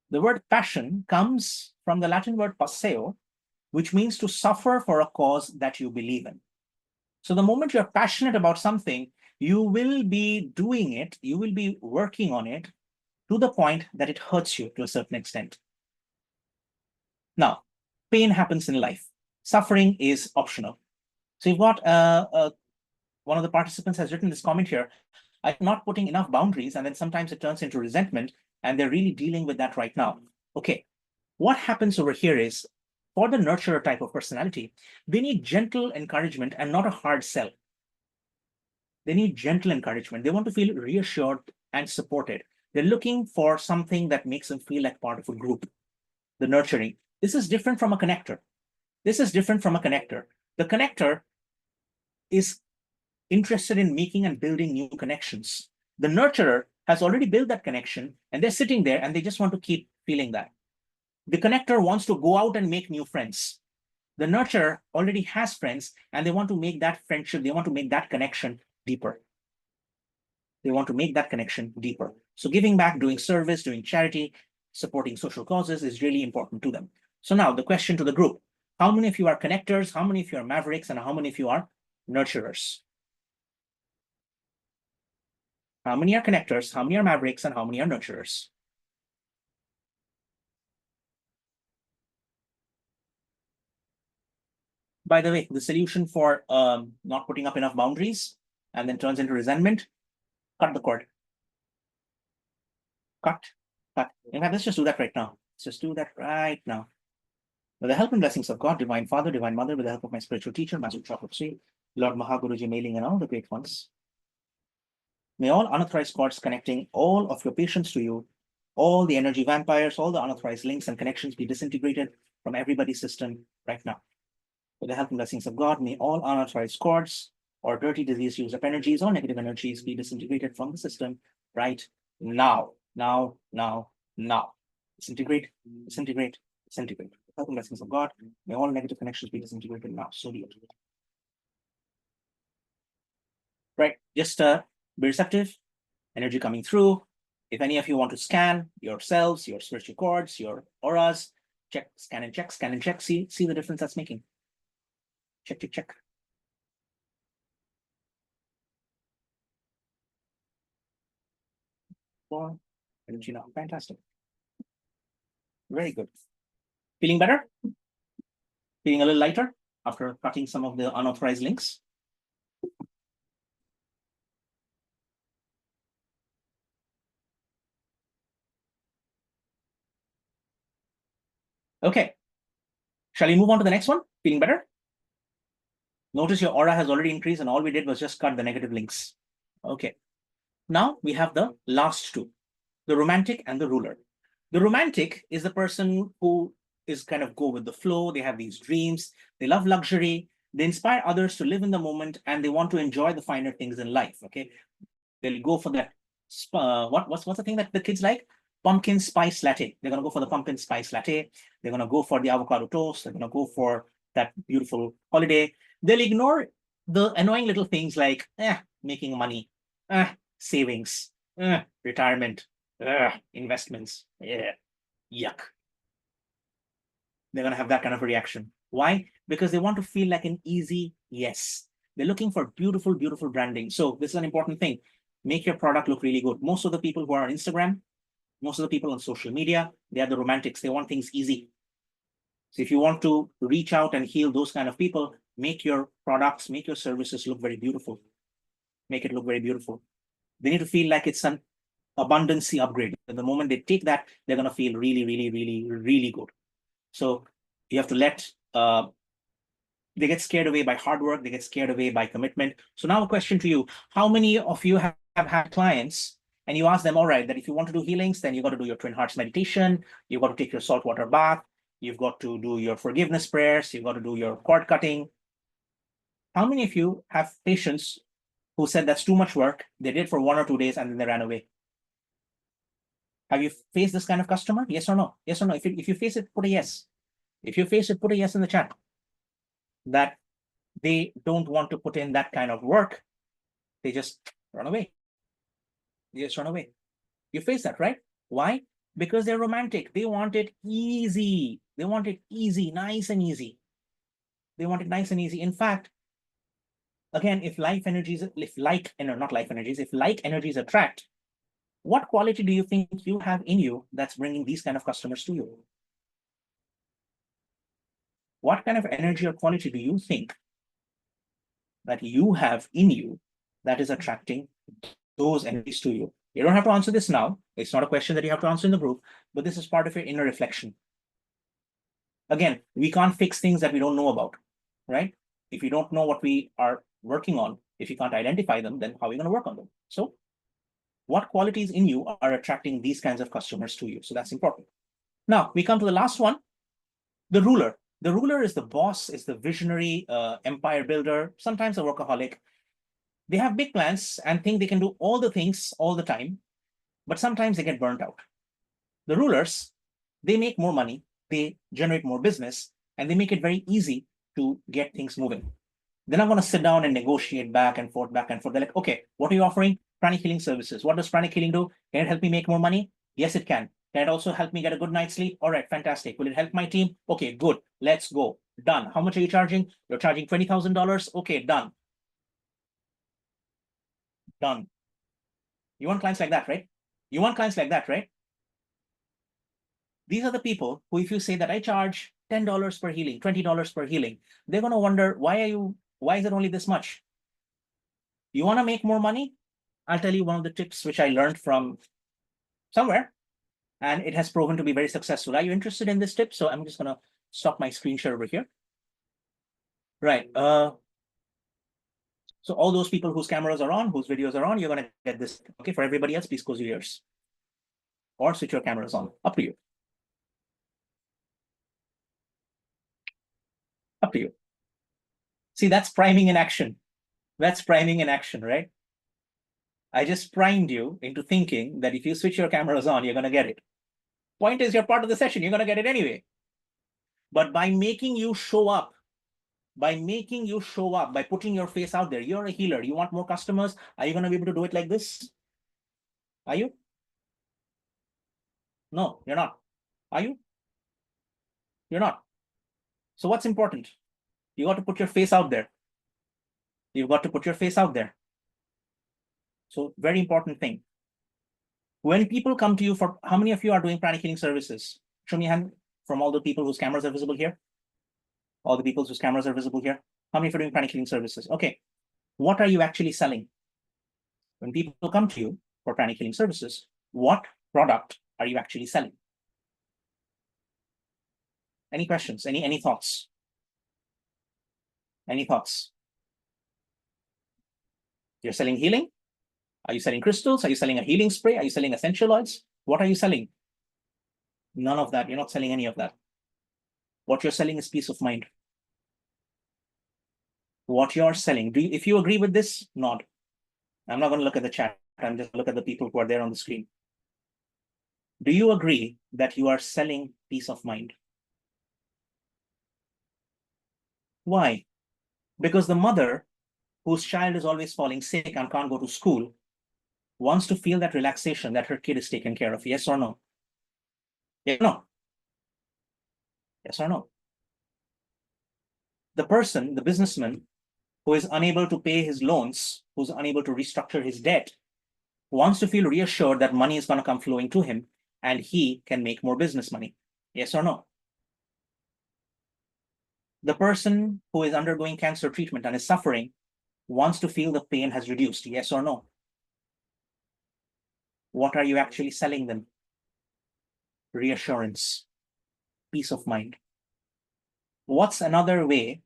The word passion comes from the Latin word passeo, which means to suffer for a cause that you believe in. So the moment you're passionate about something, you will be doing it, you will be working on it to the point that it hurts you to a certain extent. Now, pain happens in life. Suffering is optional. So you've got one of the participants has written this comment here, I'm not putting enough boundaries, and then sometimes it turns into resentment, and they're really dealing with that right now. Okay, what happens over here is, for the nurturer type of personality, they need gentle encouragement and not a hard sell. They need gentle encouragement. They want to feel reassured and supported. They're looking for something that makes them feel like part of a group. The nurturing. This is different from a connector. This is different from a connector. The connector is interested in making and building new connections. The nurturer has already built that connection, and they're sitting there and they just want to keep feeling that. The connector wants to go out and make new friends. The nurturer already has friends, and they want to make that friendship, they want to make that connection deeper. They want to make that connection deeper. So giving back, doing service, doing charity, supporting social causes is really important to them. So now the question to the group, how many of you are connectors, how many of you are mavericks, and how many of you are nurturers? How many are connectors, how many are mavericks, and how many are nurturers? By the way, the solution for not putting up enough boundaries and then turns into resentment, cut the cord. Cut fact, let's just do that right now. Let's just do that right now. With the help and blessings of God, Divine Father, Divine Mother, with the help of my spiritual teacher, Master Chocolate Sri, Lord Mahaguruji, Mailing, and all the great ones, may all unauthorized cords connecting all of your patients to you, all the energy vampires, all the unauthorized links and connections be disintegrated from everybody's system right now. With the help and blessings of God, may all unauthorized cords or dirty disease use of energies or negative energies be disintegrated from the system right now. Now. Disintegrate, disintegrate, disintegrate. With the help and blessings of God, may all negative connections be disintegrated now. So be it. Right, just be receptive, energy coming through. If any of you want to scan yourselves, your spiritual cords, your auras, check, scan and check, see the difference that's making. Check. More energy now. Fantastic. Very good. Feeling better? Feeling a little lighter after cutting some of the unauthorized links? Okay. Shall we move on to the next one? Feeling better? Notice your aura has already increased and all we did was just cut the negative links. Okay. Now we have the last two, the romantic and the ruler. The romantic is the person who is kind of go with the flow. They have these dreams. They love luxury. They inspire others to live in the moment and they want to enjoy the finer things in life. Okay. They'll go for that. What's the thing that the kids like? Pumpkin spice latte. They're going to go for the pumpkin spice latte. They're going to go for the avocado toast. They're going to go for that beautiful holiday. They'll ignore the annoying little things like making money, savings, retirement, investments. Yeah, yuck. They're going to have that kind of a reaction. Why? Because they want to feel like an easy yes. They're looking for beautiful, beautiful branding. So this is an important thing. Make your product look really good. Most of the people who are on Instagram, most of the people on social media, they are the romantics. They want things easy. So if you want to reach out and heal those kind of people, make your products, make your services look very beautiful. Make it look very beautiful. They need to feel like it's an abundancy upgrade. And the moment they take that, they're going to feel really, really, really, really good. So you have to let, they get scared away by hard work. They get scared away by commitment. So now a question to you. How many of you have had clients and you ask them, all right, that if you want to do healings, then you got to do your Twin Hearts meditation. You've got to take your saltwater bath. You've got to do your forgiveness prayers. You've got to do your cord cutting. How many of you have patients who said that's too much work? They did for 1 or 2 days and then they ran away. Have you faced this kind of customer? Yes or no? Yes or no? If you face it, put a yes. If you face it, put a yes in the chat. That they don't want to put in that kind of work. They just run away. They just run away. You face that, right? Why? Because they're romantic. They want it easy. They want it easy, nice and easy. They want it nice and easy. In fact, again, if like energies attract, what quality do you think you have in you that's bringing these kind of customers to you? What kind of energy or quality do you think that you have in you that is attracting those energies to you? You don't have to answer this now. It's not a question that you have to answer in the group, but this is part of your inner reflection. Again, we can't fix things that we don't know about, right? If you don't know what we are working on, if you can't identify them, then how are you going to work on them? So what qualities in you are attracting these kinds of customers to you? So that's important. Now we come to the last one, the ruler. The ruler is the boss, is the visionary, empire builder, sometimes a workaholic. They have big plans and think they can do all the things all the time, but sometimes they get burnt out. The rulers, they make more money, they generate more business, and they make it very easy to get things moving. They're not going to sit down and negotiate back and forth. They're like, okay, what are you offering? Pranic healing services. What does pranic healing do? Can it help me make more money? Yes, it can. Can it also help me get a good night's sleep? All right, fantastic. Will it help my team? Okay, good. Let's go. Done. How much are you charging? You're charging $20,000. Okay, done. Done. You want clients like that, right? You want clients like that, right? These are the people who, if you say that I charge $10 per healing, $20 per healing, they're going to wonder, why is it only this much? You want to make more money? I'll tell you one of the tips which I learned from somewhere. and it has proven to be very successful. Are you interested in this tip? So I'm just going to stop my screen share over here. Right. So all those people whose cameras are on, whose videos are on, you're going to get this. Okay. For everybody else, please close your ears or switch your cameras on. Up to you. Up to you. See, that's priming in action. That's priming in action, right? I just primed you into thinking that if you switch your cameras on, you're going to get it. Point is, you're part of the session. You're going to get it anyway. But by making you show up, by putting your face out there, you're a healer. You want more customers. Are you going to be able to do it like this? Are you? No, you're not. Are you? You're not. So what's important? You got to put your face out there. You've got to put your face out there. So very important thing. When people come to you for, how many of you are doing pranic healing services? Show me a hand from all the people whose cameras are visible here. All the people whose cameras are visible here. How many of you are doing pranic healing services? Okay. What are you actually selling? When people come to you for pranic healing services, what product are you actually selling? Any questions? Any thoughts? Any thoughts? You're selling healing? Are you selling crystals? Are you selling a healing spray? Are you selling essential oils? What are you selling? None of that. You're not selling any of that. What you're selling is peace of mind. What you're selling. If you agree with this, nod. I'm not going to look at the chat. I'm just look at the people who are there on the screen. Do you agree that you are selling peace of mind? Why? Because the mother whose child is always falling sick and can't go to school wants to feel that relaxation that her kid is taken care of. Yes or no? Yes or no? Yes or no? The person, the businessman, who is unable to pay his loans, who's unable to restructure his debt, wants to feel reassured that money is going to come flowing to him and he can make more business money. Yes or no? The person who is undergoing cancer treatment and is suffering wants to feel the pain has reduced. Yes or no? What are you actually selling them? Reassurance, peace of mind. What's another way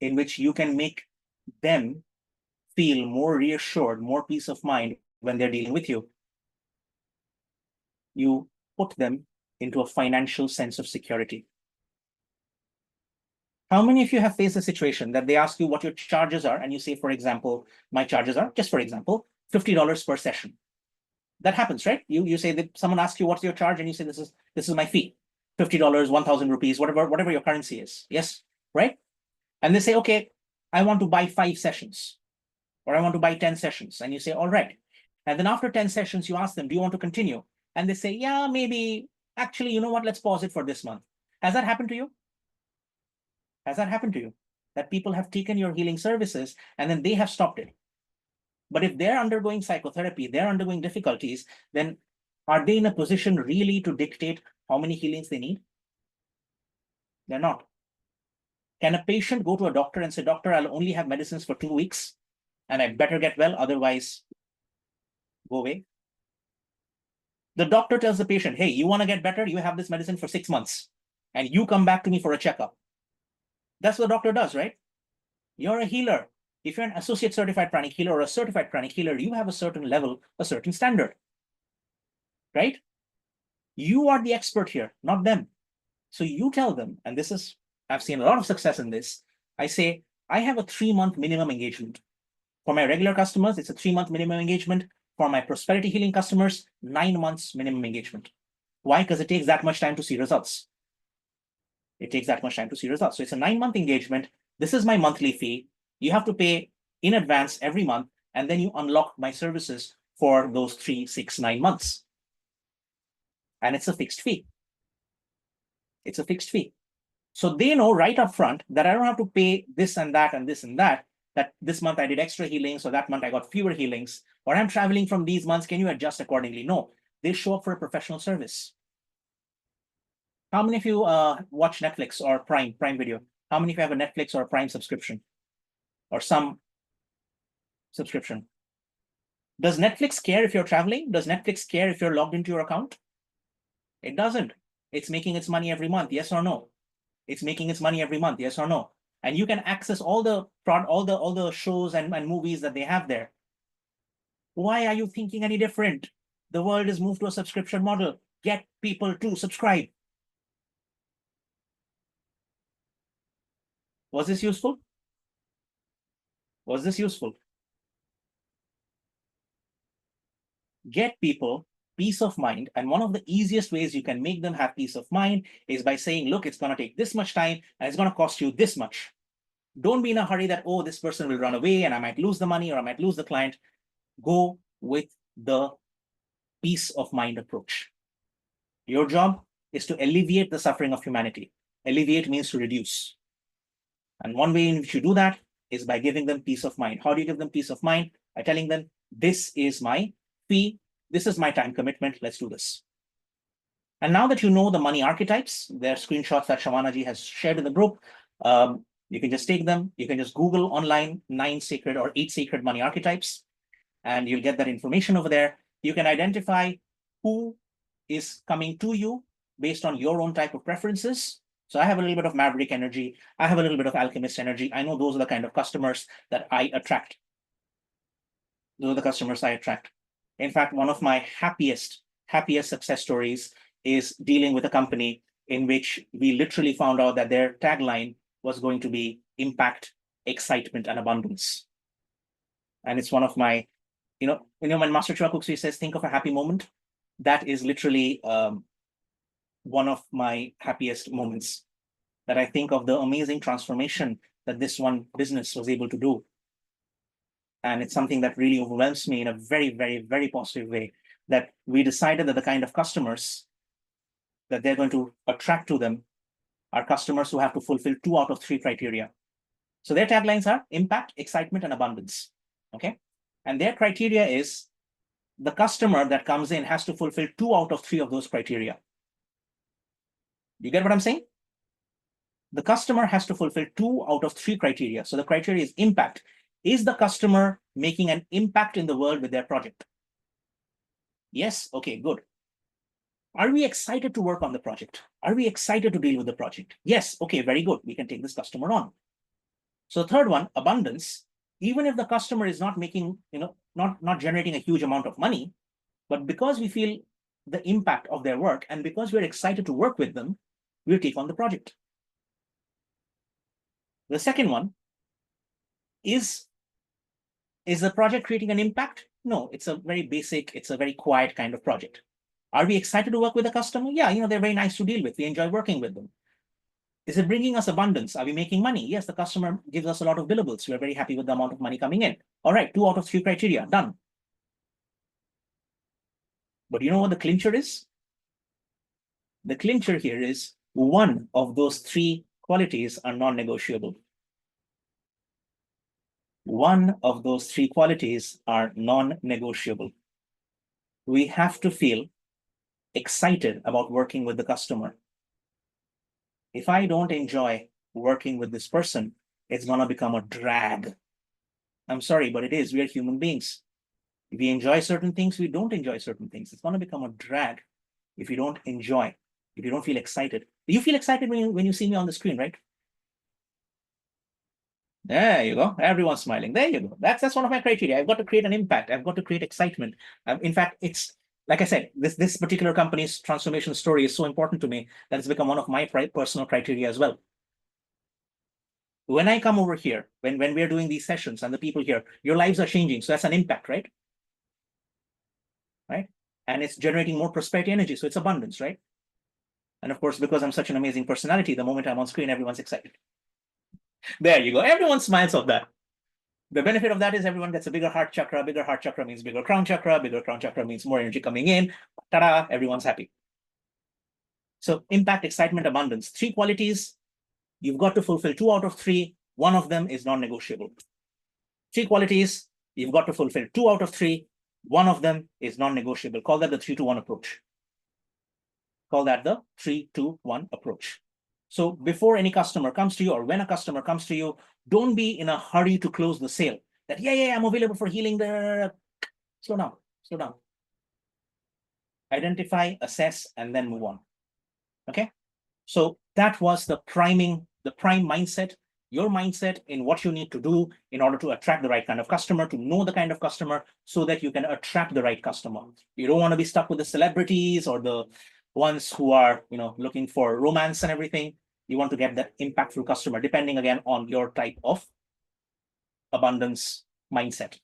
in which you can make them feel more reassured, more peace of mind when they're dealing with you? You put them into a financial sense of security. How many of you have faced a situation that they ask you what your charges are, and you say, for example, my charges are, just for example, $50 per session? That happens, right? You say that someone asks you what's your charge, and you say this is my fee, $50, 1,000 rupees, whatever your currency is. Yes, right? And they say, okay, I want to buy 5 sessions, or I want to buy 10 sessions. And you say, all right. And then after 10 sessions, you ask them, do you want to continue? And they say, yeah, maybe. Actually, you know what? Let's pause it for this month. Has that happened to you? Has that happened to you? That people have taken your healing services and then they have stopped it. But if they're undergoing psychotherapy, they're undergoing difficulties, then are they in a position really to dictate how many healings they need? They're not. Can a patient go to a doctor and say, doctor, I'll only have medicines for 2 weeks and I better get well, otherwise go away? The doctor tells the patient, hey, you want to get better? You have this medicine for 6 months and you come back to me for a checkup. That's what the doctor does, right? You're a healer. If you're an associate certified pranic healer or a certified pranic healer, you have a certain level, a certain standard, right? You are the expert here, not them. So you tell them, and this is, I've seen a lot of success in this. I say, I have a 3-month minimum engagement. For my regular customers, it's a 3-month minimum engagement. For my prosperity healing customers, 9 months minimum engagement. Why? Because it takes that much time to see results. It takes that much time to see results. So it's a 9-month engagement. This is my monthly fee. You have to pay in advance every month, and then you unlock my services for those 3, 6, 9 months. And it's a fixed fee. It's a fixed fee. So they know right up front that I don't have to pay this and that and this and that, that this month I did extra healings, or that month I got fewer healings, or I'm traveling from these months. Can you adjust accordingly? No, they show up for a professional service. How many of you watch Netflix or Prime Video? How many of you have a Netflix or a Prime subscription or some subscription? Does Netflix care if you're traveling? Does Netflix care if you're logged into your account? It doesn't. It's making its money every month, yes or no? It's making its money every month, yes or no? And you can access all the shows and movies that they have there. Why are you thinking any different? The world is moved to a subscription model. Get people to subscribe. Was this useful? Was this useful? Get people peace of mind. And one of the easiest ways you can make them have peace of mind is by saying, look, it's going to take this much time and it's going to cost you this much. Don't be in a hurry that, oh, this person will run away and I might lose the money or I might lose the client. Go with the peace of mind approach. Your job is to alleviate the suffering of humanity. Alleviate means to reduce. And one way in which you do that is by giving them peace of mind. How do you give them peace of mind? By telling them, this is my fee, this is my time commitment, let's do this. And now that you know the money archetypes, there are screenshots that Shamanaji has shared in the group. You can just take them. You can just Google online 9 sacred or 8 sacred money archetypes, and you'll get that information over there. You can identify who is coming to you based on your own type of preferences. So I have a little bit of maverick energy. I have a little bit of alchemist energy. I know those are the kind of customers that I attract. Those are the customers I attract. In fact, one of my happiest success stories is dealing with a company in which we literally found out that their tagline was going to be impact, excitement, and abundance. And it's one of my, when Master Chua says, think of a happy moment, that is literally one of my happiest moments, that I think of the amazing transformation that this one business was able to do. And it's something that really overwhelms me in a very, very, very positive way, that we decided that the kind of customers that they're going to attract to them are customers who have to fulfill 2 out of 3 criteria. So their taglines are impact, excitement, and abundance. Okay. And their criteria is the customer that comes in has to fulfill 2 out of 3 of those criteria. You get what I'm saying? The customer has to fulfill 2 out of 3 criteria. So the criteria is impact. Is the customer making an impact in the world with their project? Yes. Okay, good. Are we excited to work on the project? Are we excited to deal with the project? Yes. Okay, very good. We can take this customer on. So the third one, abundance. Even if the customer is not making, not generating a huge amount of money, but because we feel the impact of their work and because we're excited to work with them, we'll take on the project. The second one is the project creating an impact? No, it's a very basic, it's a very quiet kind of project. Are we excited to work with the customer? Yeah, they're very nice to deal with. We enjoy working with them. Is it bringing us abundance? Are we making money? Yes, the customer gives us a lot of billables. We're very happy with the amount of money coming in. All right, 2 out of 3 criteria, done. But you know what the clincher is? The clincher here is one of those 3 qualities are non-negotiable. One of those 3 qualities are non-negotiable. We have to feel excited about working with the customer. If I don't enjoy working with this person, it's going to become a drag. I'm sorry, but it is. We are human beings. If we enjoy certain things, we don't enjoy certain things. It's going to become a drag if you don't enjoy, if you don't feel excited. You feel excited when you see me on the screen, right? There you go. Everyone's smiling. There you go. That's one of my criteria. I've got to create an impact. I've got to create excitement. In fact, it's like I said, this particular company's transformation story is so important to me that it's become one of my personal criteria as well. When I come over here, when we're doing these sessions and the people here, your lives are changing. So that's an impact, right? Right? And it's generating more prosperity energy. So it's abundance, right? And of course, because I'm such an amazing personality, the moment I'm on screen, everyone's excited. There you go. Everyone smiles of that. The benefit of that is everyone gets a bigger heart chakra. Bigger heart chakra means bigger crown chakra. Bigger crown chakra means more energy coming in. Ta-da, everyone's happy. So impact, excitement, abundance. 3 qualities. You've got to fulfill 2 out of 3. One of them is non-negotiable. 3 qualities. You've got to fulfill 2 out of 3. One of them is non-negotiable. Call that the 3-to-1 approach. Call that the 3-to-1 approach. So before any customer comes to you or when a customer comes to you, don't be in a hurry to close the sale. That, yeah, I'm available for healing. Slow down. identify, assess, and then move on. Okay. So that was the prime mindset, your mindset in what you need to do in order to attract the right kind of customer, to know the kind of customer so that you can attract the right customer. You don't want to be stuck with the celebrities or the ones who are, looking for romance and everything. You want to get that impactful customer, depending again on your type of abundance mindset.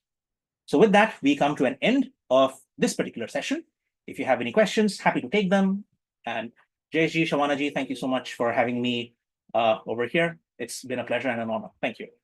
So with that, we come to an end of this particular session. If you have any questions, happy to take them. And Jayesh ji, Shavana ji, thank you so much for having me over here. It's been a pleasure and an honor. Thank you.